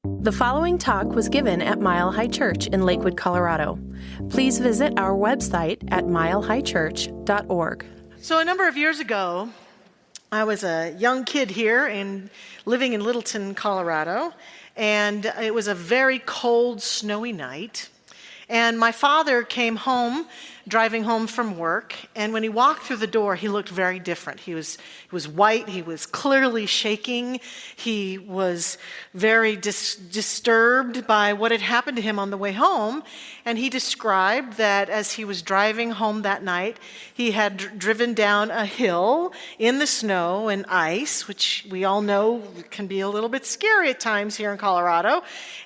The following talk was given at Mile High Church in Lakewood, Colorado. Please visit our website at milehighchurch.org. So a number of years ago, I was a young kid here living in Littleton, Colorado, and it was a very cold, snowy night. And my father came home, driving home from work, and when he walked through the door, he looked very different. He was white, he was clearly shaking, he was very disturbed by what had happened to him on the way home, and he described that as he was driving home that night, he had driven down a hill in the snow and ice, which we all know can be a little bit scary at times here in Colorado,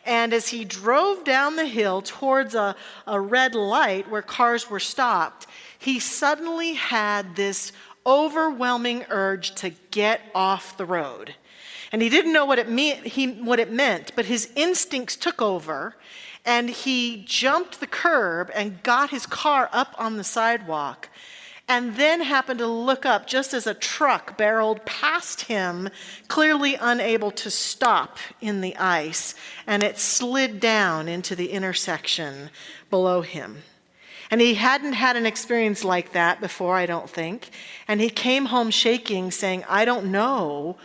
and as he drove down the hill towards a red light where cars were stopped, he suddenly had this overwhelming urge to get off the road. And he didn't know what it meant, but his instincts took over, and he jumped the curb and got his car up on the sidewalk, and then happened to look up just as a truck barreled past him, clearly unable to stop in the ice, and it slid down into the intersection below him. And he hadn't had an experience like that before, I don't think. And he came home shaking, saying, I don't know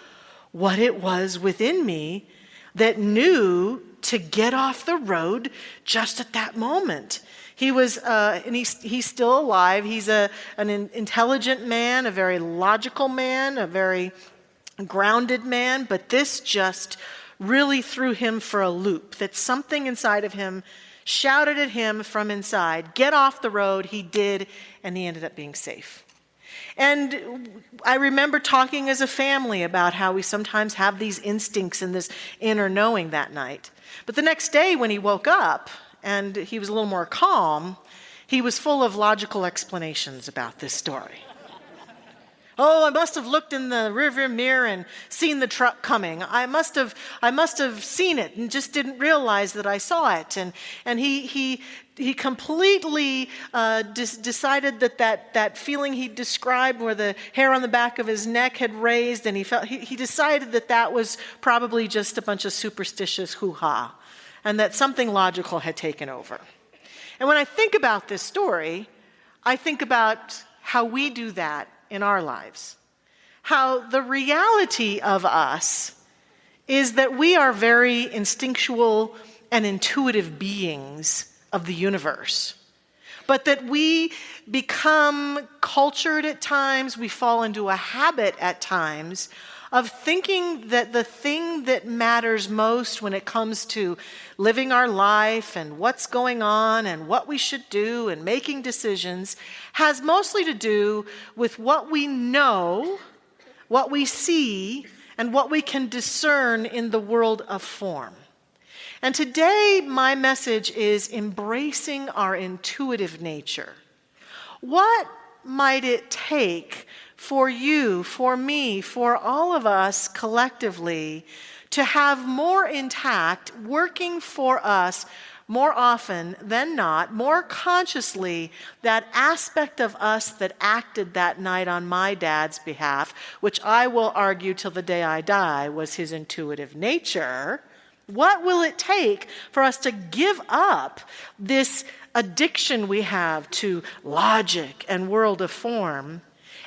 what it was within me that knew to get off the road just at that moment. He was, and he's still alive. He's an intelligent man, a very logical man, a very grounded man, but this just really threw him for a loop, that something inside of him shouted at him from inside, get off the road. He did, and he ended up being safe. And I remember talking as a family about how we sometimes have these instincts and this inner knowing that night. But the next day when he woke up and he was a little more calm, he was full of logical explanations about this story. Oh, I must have looked in the rearview mirror and seen the truck coming. I must have seen it and just didn't realize that I saw it. And he completely decided that feeling he described, where the hair on the back of his neck had raised, and he decided that was probably just a bunch of superstitious hoo-ha, and that something logical had taken over. And when I think about this story, I think about how we do that in our lives. How the reality of us is that we are very instinctual and intuitive beings of the universe. But that we become cultured at times, we fall into a habit at times of thinking that the thing that matters most when it comes to living our life and what's going on and what we should do and making decisions has mostly to do with what we know, what we see, and what we can discern in the world of form. And today, my message is embracing our intuitive nature. What might it take for you, for me, for all of us collectively to have more intact, working for us more often than not, more consciously, that aspect of us that acted that night on my dad's behalf, which I will argue till the day I die was his intuitive nature? What will it take for us to give up this addiction we have to logic and world of form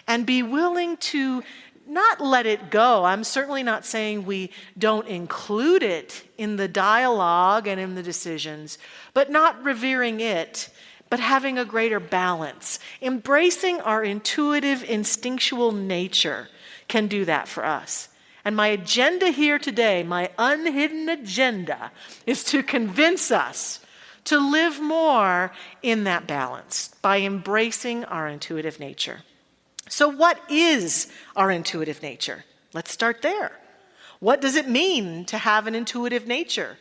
and be willing to not let it go? I'm certainly not saying we don't include it in the dialogue and in the decisions, but not revering it, but having a greater balance. Embracing our intuitive, instinctual nature can do that for us. And my agenda here today, my unhidden agenda, is to convince us to live more in that balance by embracing our intuitive nature. So what is our intuitive nature? Let's start there. What does it mean to have an intuitive nature?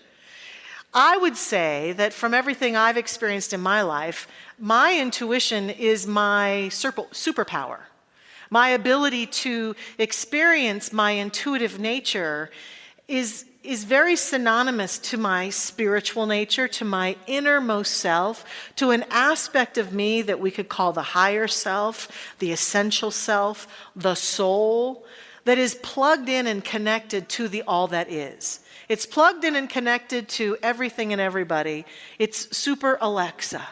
I would say that from everything I've experienced in my life, my intuition is my superpower. My ability to experience my intuitive nature is very synonymous to my spiritual nature, to my innermost self, to an aspect of me that we could call the higher self, the essential self, the soul, that is plugged in and connected to the all that is. It's plugged in and connected to everything and everybody. It's Super Alexa.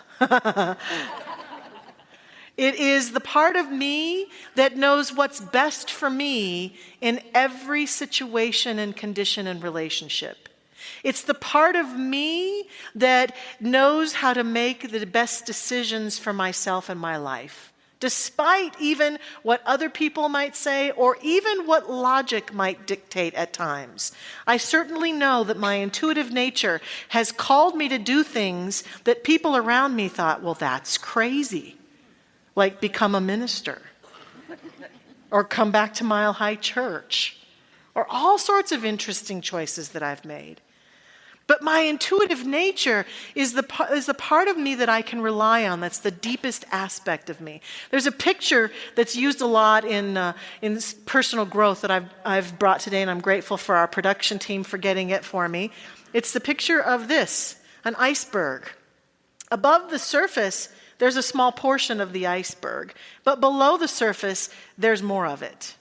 It is the part of me that knows what's best for me in every situation and condition and relationship. It's the part of me that knows how to make the best decisions for myself and my life, despite even what other people might say or even what logic might dictate at times. I certainly know that my intuitive nature has called me to do things that people around me thought, well, that's crazy. Like become a minister, or come back to Mile High Church, or all sorts of interesting choices that I've made. But my intuitive nature is the part of me that I can rely on. That's the deepest aspect of me. There's a picture that's used a lot in this personal growth that I've brought today, and I'm grateful for our production team for getting it for me. It's the picture of this, an iceberg. Above the surface, there's a small portion of the iceberg, but below the surface, there's more of it.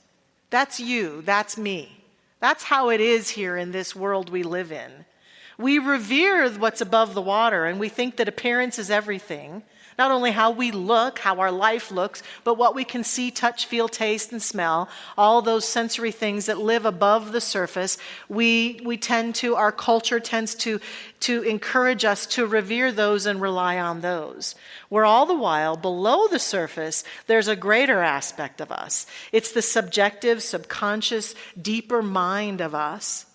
That's you, that's me. That's how it is here in this world we live in. We revere what's above the water, and we think that appearance is everything. Not only how we look, how our life looks, but what we can see, touch, feel, taste, and smell, all those sensory things that live above the surface. Our culture tends to encourage us to revere those and rely on those. Where all the while, below the surface, there's a greater aspect of us. It's the subjective, subconscious, deeper mind of us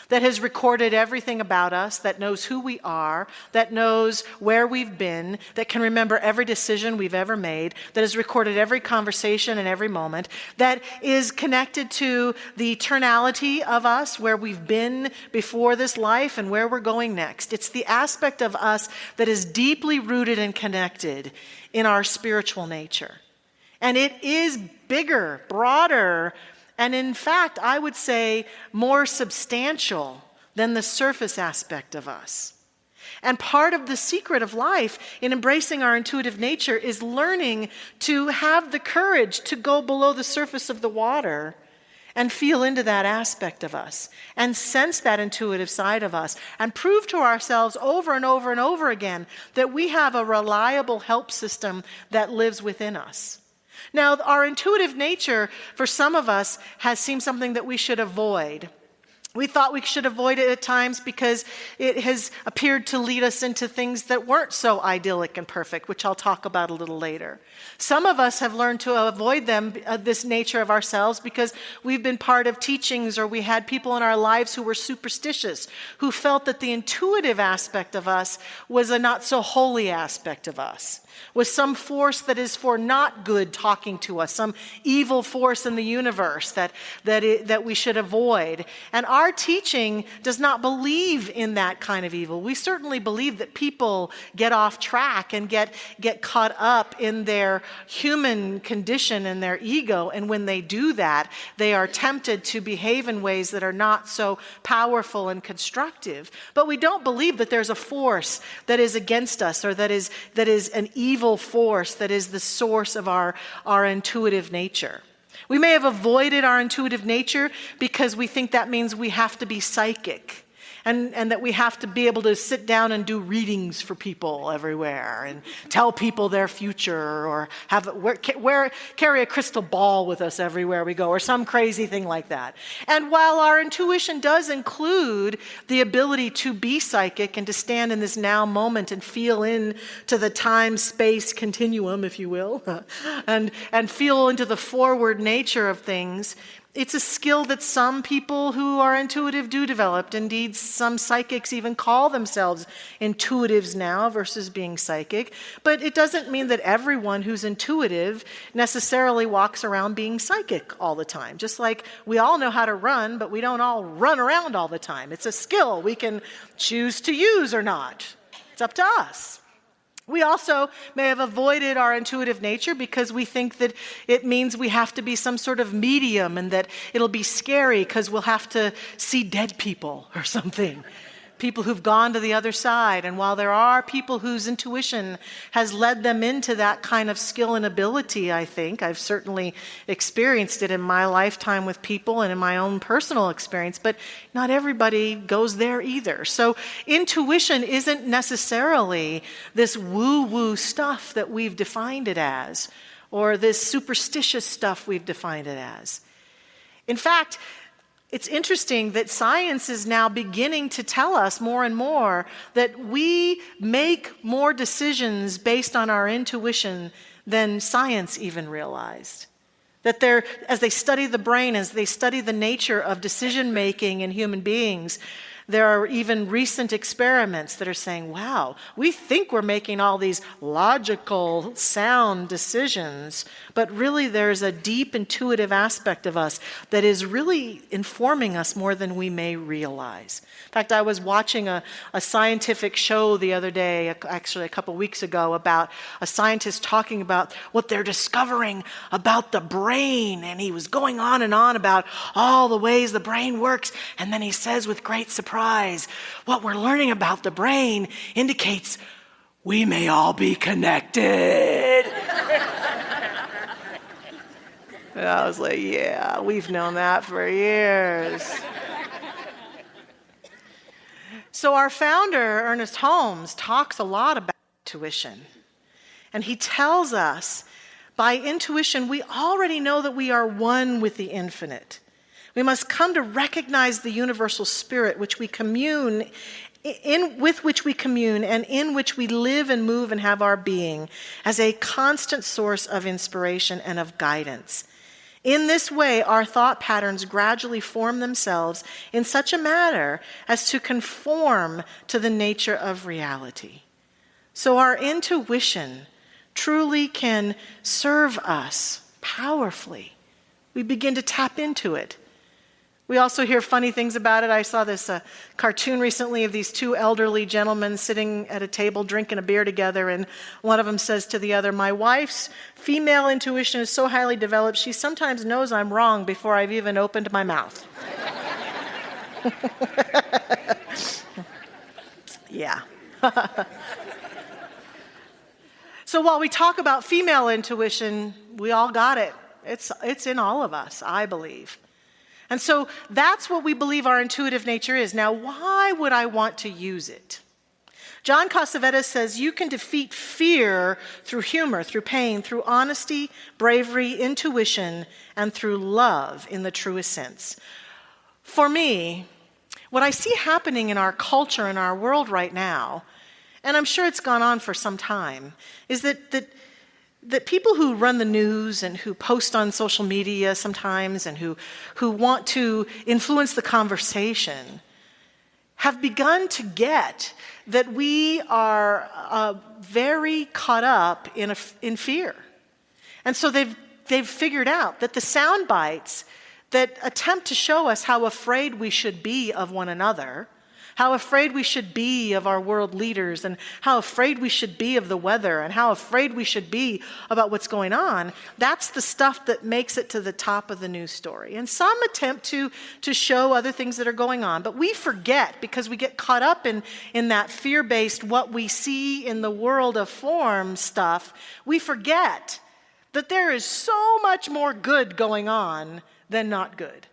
that has recorded everything about us, that knows who we are, that knows where we've been, that can remember every decision we've ever made, that has recorded every conversation and every moment, that is connected to the eternality of us, where we've been before this life and where we're going next. It's the aspect of us that is deeply rooted and connected in our spiritual nature. And it is bigger, broader, and in fact, I would say more substantial than the surface aspect of us. And part of the secret of life in embracing our intuitive nature is learning to have the courage to go below the surface of the water and feel into that aspect of us and sense that intuitive side of us and prove to ourselves over and over and over again that we have a reliable help system that lives within us. Now, our intuitive nature, for some of us, has seemed something that we should avoid. We thought we should avoid it at times because it has appeared to lead us into things that weren't so idyllic and perfect, which I'll talk about a little later. Some of us have learned to avoid this nature of ourselves because we've been part of teachings, or we had people in our lives who were superstitious, who felt that the intuitive aspect of us was a not so holy aspect of us, was some force that is for not good talking to us, some evil force in the universe that we should avoid. And our teaching does not believe in that kind of evil. We certainly believe that people get off track and get caught up in their human condition and their ego, and when they do that, they are tempted to behave in ways that are not so powerful and constructive. But we don't believe that there's a force that is against us, or that is an evil force that is the source of our intuitive nature. We may have avoided our intuitive nature because we think that means we have to be psychic, and that we have to be able to sit down and do readings for people everywhere and tell people their future, or carry a crystal ball with us everywhere we go, or some crazy thing like that. And while our intuition does include the ability to be psychic and to stand in this now moment and feel into the time-space continuum, if you will, and feel into the forward nature of things, it's a skill that some people who are intuitive do develop. Indeed, some psychics even call themselves intuitives now versus being psychic. But it doesn't mean that everyone who's intuitive necessarily walks around being psychic all the time. Just like we all know how to run, but we don't all run around all the time. It's a skill we can choose to use or not. It's up to us. We also may have avoided our intuitive nature because we think that it means we have to be some sort of medium, and that it'll be scary because we'll have to see dead people or something. people who've gone to the other side. And while there are people whose intuition has led them into that kind of skill and ability, I think, I've certainly experienced it in my lifetime with people and in my own personal experience, but not everybody goes there either. So intuition isn't necessarily this woo-woo stuff that we've defined it as, or this superstitious stuff we've defined it as. In fact, it's interesting that science is now beginning to tell us more and more that we make more decisions based on our intuition than science even realized. That as they study the brain, as they study the nature of decision making in human beings, there are even recent experiments that are saying, wow, we think we're making all these logical, sound decisions, but really there's a deep intuitive aspect of us that is really informing us more than we may realize. In fact, I was watching a scientific show the other day, actually a couple weeks ago, about a scientist talking about what they're discovering about the brain, and he was going on and on about all the ways the brain works, and then he says with great surprise, what we're learning about the brain indicates we may all be connected. And I was like, yeah, we've known that for years. So our founder, Ernest Holmes, talks a lot about intuition. And he tells us, by intuition, we already know that we are one with the infinite. We must come to recognize the universal spirit with which we commune and in which we live and move and have our being as a constant source of inspiration and of guidance. In this way, our thought patterns gradually form themselves in such a manner as to conform to the nature of reality. So our intuition truly can serve us powerfully. We begin to tap into it. We also hear funny things about it. I saw this cartoon recently of these two elderly gentlemen sitting at a table drinking a beer together, and one of them says to the other, "My wife's female intuition is so highly developed, she sometimes knows I'm wrong before I've even opened my mouth." Yeah. So while we talk about female intuition, we all got it. It's in all of us, I believe. And so that's what we believe our intuitive nature is. Now, why would I want to use it? John Cassavetes says you can defeat fear through humor, through pain, through honesty, bravery, intuition, and through love in the truest sense. For me, what I see happening in our culture, in our world right now, and I'm sure it's gone on for some time, is that people who run the news and who post on social media sometimes and who want to influence the conversation have begun to get that we are very caught up in fear. And so they've figured out that the sound bites that attempt to show us how afraid we should be of one another, how afraid we should be of our world leaders, and how afraid we should be of the weather, and how afraid we should be about what's going on, that's the stuff that makes it to the top of the news story. And some attempt to show other things that are going on, but we forget, because we get caught up in that fear-based, what we see in the world of form stuff, we forget that there is so much more good going on than not good.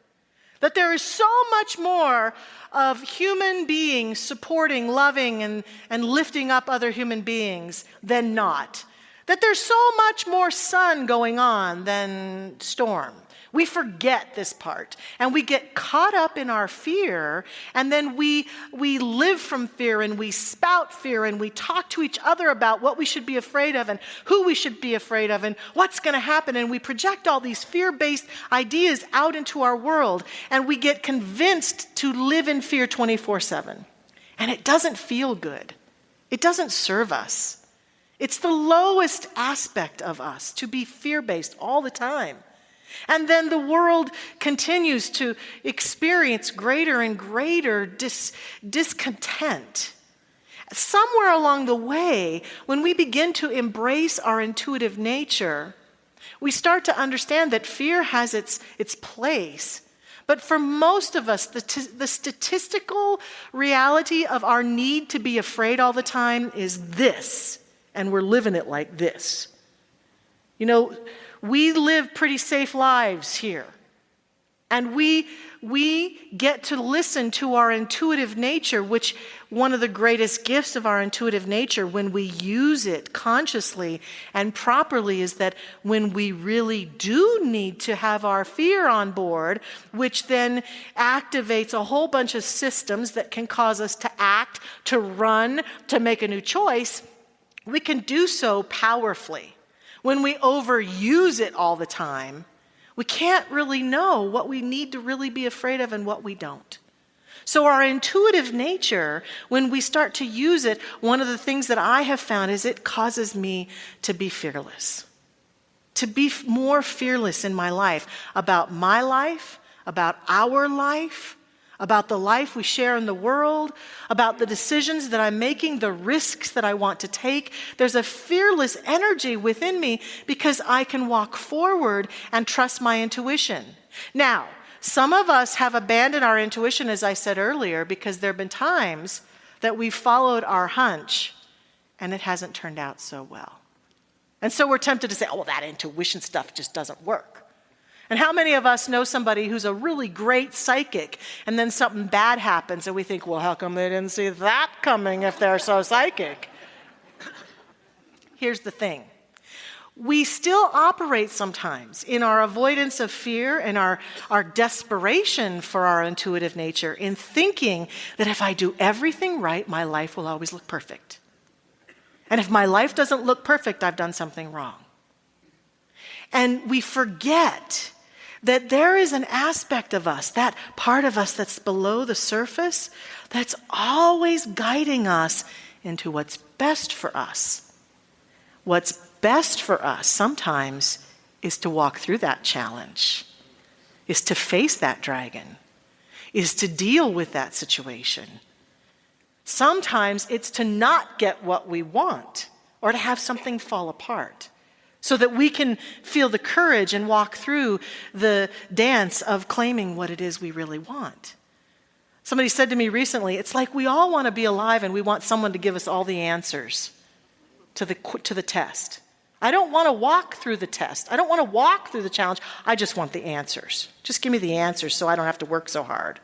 That there is so much more of human beings supporting, loving, and lifting up other human beings than not. That there's so much more sun going on than storm. We forget this part, and we get caught up in our fear, and then we live from fear, and we spout fear, and we talk to each other about what we should be afraid of and who we should be afraid of and what's going to happen, and we project all these fear-based ideas out into our world, and we get convinced to live in fear 24/7. And it doesn't feel good. It doesn't serve us. It's the lowest aspect of us to be fear-based all the time. And then the world continues to experience greater and greater discontent. Somewhere along the way, when we begin to embrace our intuitive nature, we start to understand that fear has its place, But for most of us, the statistical reality of our need to be afraid all the time is this, and we're living it like this. You know, we live pretty safe lives here. And we get to listen to our intuitive nature, which one of the greatest gifts of our intuitive nature when we use it consciously and properly is that when we really do need to have our fear on board, which then activates a whole bunch of systems that can cause us to act, to run, to make a new choice, we can do so powerfully. When we overuse it all the time, we can't really know what we need to really be afraid of and what we don't. So our intuitive nature, when we start to use it, one of the things that I have found is it causes me to be fearless. To be more fearless in my life, about our life, about the life we share in the world, about the decisions that I'm making, the risks that I want to take. There's a fearless energy within me because I can walk forward and trust my intuition. Now, some of us have abandoned our intuition, as I said earlier, because there have been times that we've followed our hunch and it hasn't turned out so well. And so we're tempted to say, oh, well, that intuition stuff just doesn't work. And how many of us know somebody who's a really great psychic and then something bad happens and we think, well, how come they didn't see that coming if they're so psychic? Here's the thing. We still operate sometimes in our avoidance of fear and our desperation for our intuitive nature in thinking that if I do everything right, my life will always look perfect. And if my life doesn't look perfect, I've done something wrong. And we forget that there is an aspect of us, that part of us that's below the surface, that's always guiding us into what's best for us. What's best for us sometimes is to walk through that challenge, is to face that dragon, is to deal with that situation. Sometimes it's to not get what we want or to have something fall apart, so that we can feel the courage and walk through the dance of claiming what it is we really want. Somebody said to me recently, it's like we all want to be alive and we want someone to give us all the answers to the test. I don't want to walk through the test. I don't want to walk through the challenge. I just want the answers. Just give me the answers so I don't have to work so hard.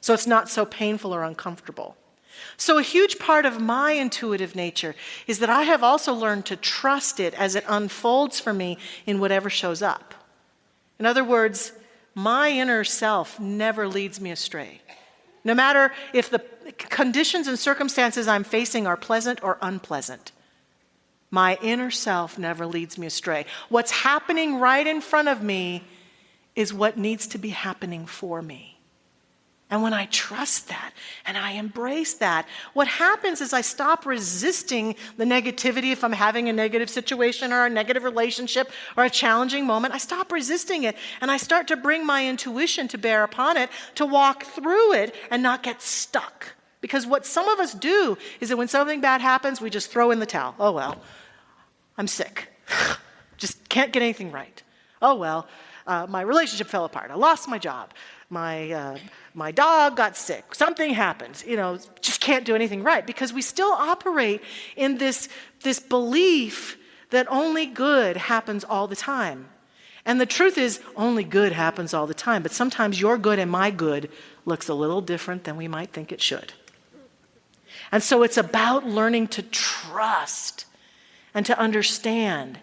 So it's not so painful or uncomfortable. So a huge part of my intuitive nature is that I have also learned to trust it as it unfolds for me in whatever shows up. In other words, my inner self never leads me astray. No matter if the conditions and circumstances I'm facing are pleasant or unpleasant, my inner self never leads me astray. What's happening right in front of me is what needs to be happening for me. And when I trust that and I embrace that, what happens is I stop resisting the negativity. If I'm having a negative situation or a negative relationship or a challenging moment, I stop resisting it and I start to bring my intuition to bear upon it, to walk through it and not get stuck. Because what some of us do is that when something bad happens, we just throw in the towel. Oh, well, I'm sick. Just can't get anything right. Oh, well, my relationship fell apart. I lost my job. My dog got sick. Something happened. Just can't do anything right, because we still operate in this belief that only good happens all the time. And the truth is, only good happens all the time. But sometimes your good and my good looks a little different than we might think it should. And so it's about learning to trust and to understand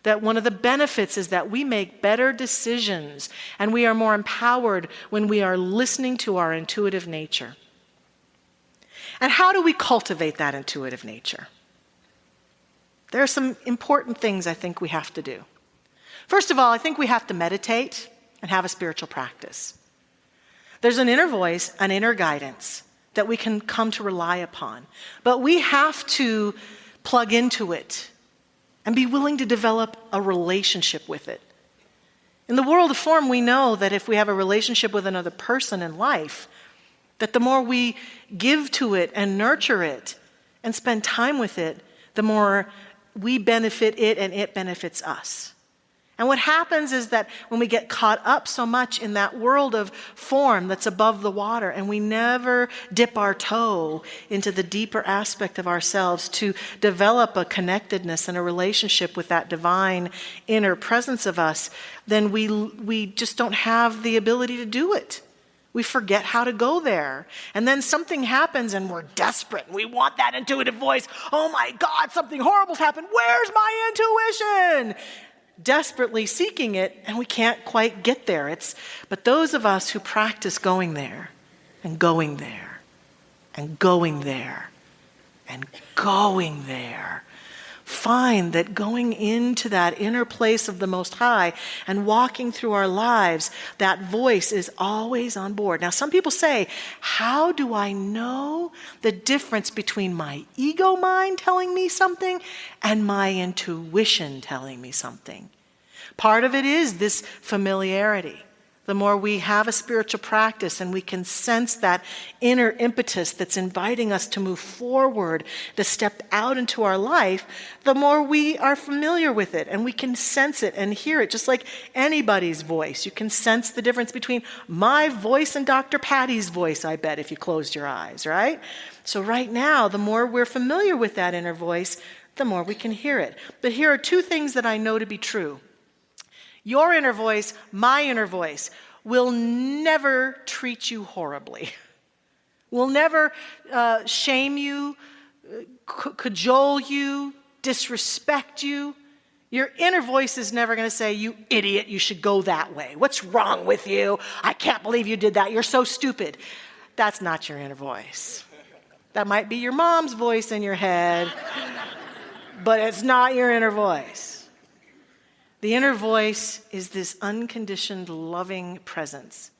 that one of the benefits is that we make better decisions and we are more empowered when we are listening to our intuitive nature. And how do we cultivate that intuitive nature? There are some important things I think we have to do. First of all, I think we have to meditate and have a spiritual practice. There's an inner voice, an inner guidance that we can come to rely upon. But we have to plug into it and be willing to develop a relationship with it. In the world of form, we know that if we have a relationship with another person in life, that the more we give to it and nurture it and spend time with it, the more we benefit it and it benefits us. And what happens is that when we get caught up so much in that world of form that's above the water, and we never dip our toe into the deeper aspect of ourselves to develop a connectedness and a relationship with that divine inner presence of us, then we just don't have the ability to do it. We forget how to go there. And then something happens and we're desperate. We want that intuitive voice. Oh my God, something horrible's happened. Where's my intuition? Desperately seeking it, and we can't quite get there. But those of us who practice going there and going there and going there and going there find that going into that inner place of the Most High and walking through our lives, that voice is always on board. Now, some people say, how do I know the difference between my ego mind telling me something and my intuition telling me something? Part of it is this familiarity. The more we have a spiritual practice and we can sense that inner impetus that's inviting us to move forward, to step out into our life, the more we are familiar with it and we can sense it and hear it, just like anybody's voice. You can sense the difference between my voice and Dr. Patty's voice, I bet, if you closed your eyes, right? So right now, the more we're familiar with that inner voice, the more we can hear it. But here are two things that I know to be true. Your inner voice, my inner voice, will never treat you horribly. Will never shame you, cajole you, disrespect you. Your inner voice is never going to say, you idiot, you should go that way. What's wrong with you? I can't believe you did that. You're so stupid. That's not your inner voice. That might be your mom's voice in your head, but it's not your inner voice. The inner voice is this unconditioned, loving presence.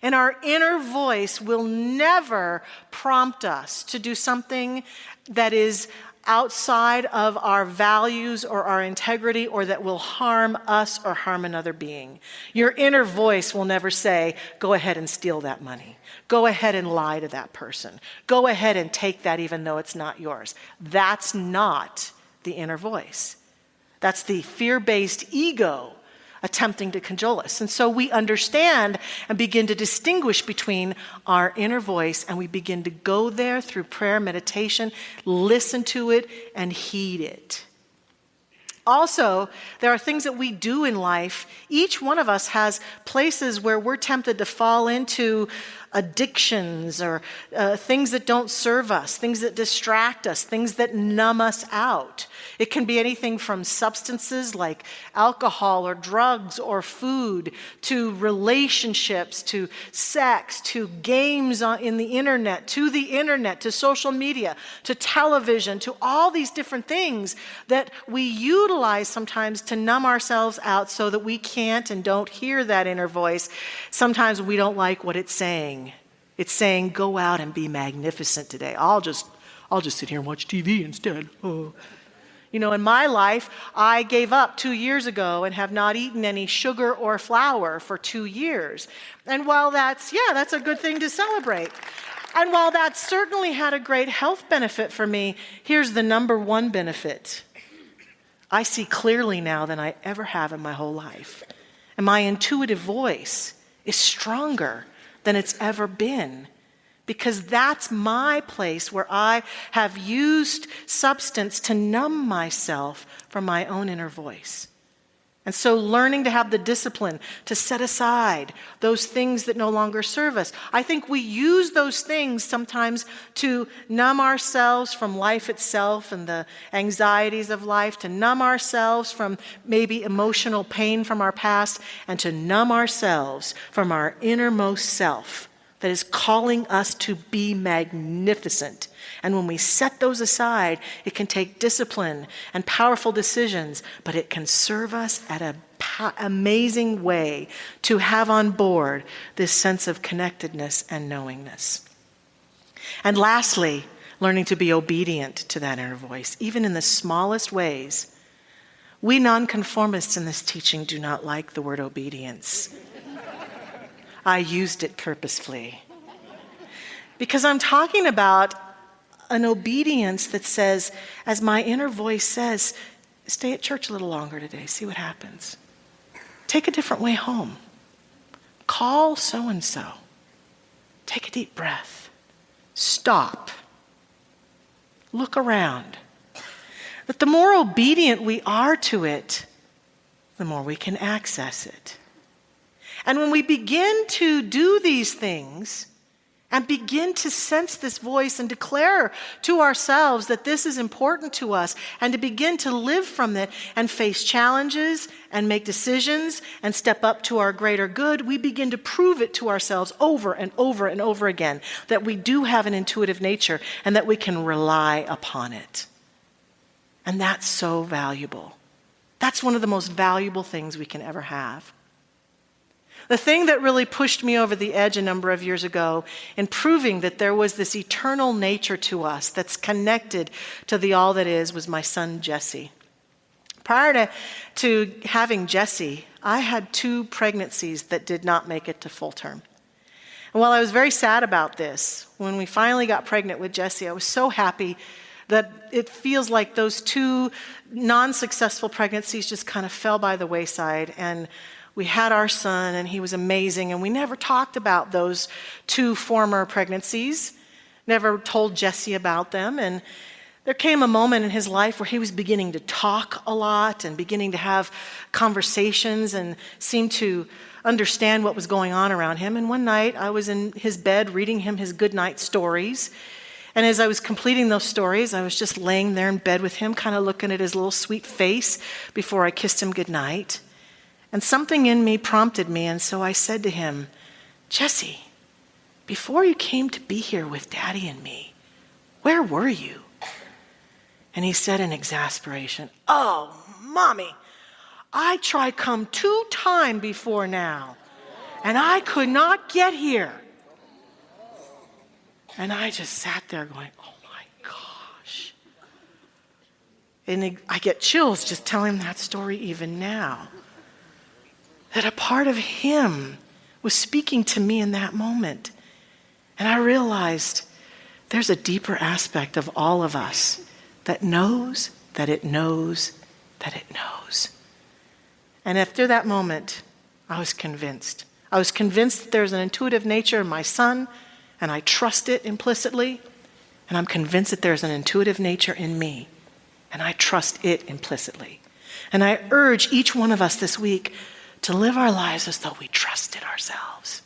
And our inner voice will never prompt us to do something that is outside of our values or our integrity or that will harm us or harm another being. Your inner voice will never say, go ahead and steal that money. Go ahead and lie to that person. Go ahead and take that even though it's not yours. That's not the inner voice. That's the fear-based ego attempting to cajole us. And so we understand and begin to distinguish between our inner voice, and we begin to go there through prayer, meditation, listen to it, and heed it. Also, there are things that we do in life. Each one of us has places where we're tempted to fall into addictions or things that don't serve us, things that distract us, things that numb us out. It can be anything from substances like alcohol or drugs or food to relationships, to sex, to games in the internet, to social media, to television, to all these different things that we utilize sometimes to numb ourselves out so that we can't and don't hear that inner voice. Sometimes we don't like what it's saying. It's saying, go out and be magnificent today. I'll just sit here and watch TV instead. Oh. You know, in my life, I gave up 2 years ago and have not eaten any sugar or flour for 2 years. And while that's a good thing to celebrate. And while that certainly had a great health benefit for me, here's the number one benefit. I see clearly now than I ever have in my whole life. And my intuitive voice is stronger than it's ever been, because that's my place where I have used substance to numb myself from my own inner voice. And so learning to have the discipline to set aside those things that no longer serve us. I think we use those things sometimes to numb ourselves from life itself and the anxieties of life, to numb ourselves from maybe emotional pain from our past, and to numb ourselves from our innermost self that is calling us to be magnificent. And when we set those aside, it can take discipline and powerful decisions, but it can serve us at an amazing way to have on board this sense of connectedness and knowingness. And lastly, learning to be obedient to that inner voice, even in the smallest ways. We nonconformists in this teaching do not like the word obedience. I used it purposefully. Because I'm talking about an obedience that says, as my inner voice says, stay at church a little longer today, see what happens. take a different way home. Call so-and-so. Take a deep breath. Stop. Look around. That the more obedient we are to it, the more we can access it. And when we begin to do these things and begin to sense this voice and declare to ourselves that this is important to us, and to begin to live from it and face challenges and make decisions and step up to our greater good, we begin to prove it to ourselves over and over and over again that we do have an intuitive nature and that we can rely upon it. And that's so valuable. That's one of the most valuable things we can ever have. The thing that really pushed me over the edge a number of years ago in proving that there was this eternal nature to us that's connected to the all that is was my son, Jesse. Prior to having Jesse, I had 2 pregnancies that did not make it to full term. And while I was very sad about this, when we finally got pregnant with Jesse, I was so happy that it feels like those 2 non-successful pregnancies just kind of fell by the wayside, and we had our son, and he was amazing, and we never talked about those 2 former pregnancies, never told Jesse about them. And there came a moment in his life where he was beginning to talk a lot and beginning to have conversations and seemed to understand what was going on around him. And one night I was in his bed reading him his goodnight stories. And as I was completing those stories, I was just laying there in bed with him, kind of looking at his little sweet face before I kissed him goodnight. And something in me prompted me, and so I said to him, "Jesse, before you came to be here with Daddy and me, where were you?" And he said in exasperation, "Oh, Mommy, I tried come 2 times before now, and I could not get here." And I just sat there going, oh my gosh. And I get chills just telling that story even now. That a part of him was speaking to me in that moment. And I realized there's a deeper aspect of all of us that knows that it knows that it knows. And after that moment, I was convinced. I was convinced that there's an intuitive nature in my son, and I trust it implicitly. And I'm convinced that there's an intuitive nature in me, and I trust it implicitly. And I urge each one of us this week to live our lives as though we trusted ourselves,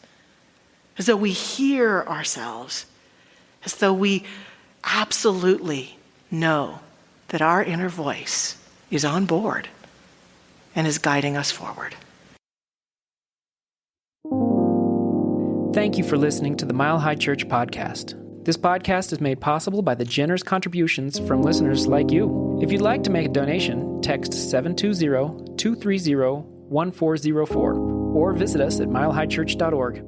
as though we hear ourselves, as though we absolutely know that our inner voice is on board and is guiding us forward. Thank you for listening to the Mile High Church podcast. This podcast is made possible by the generous contributions from listeners like you. If you'd like to make a donation, text 720-230-1404 or visit us at milehighchurch.org.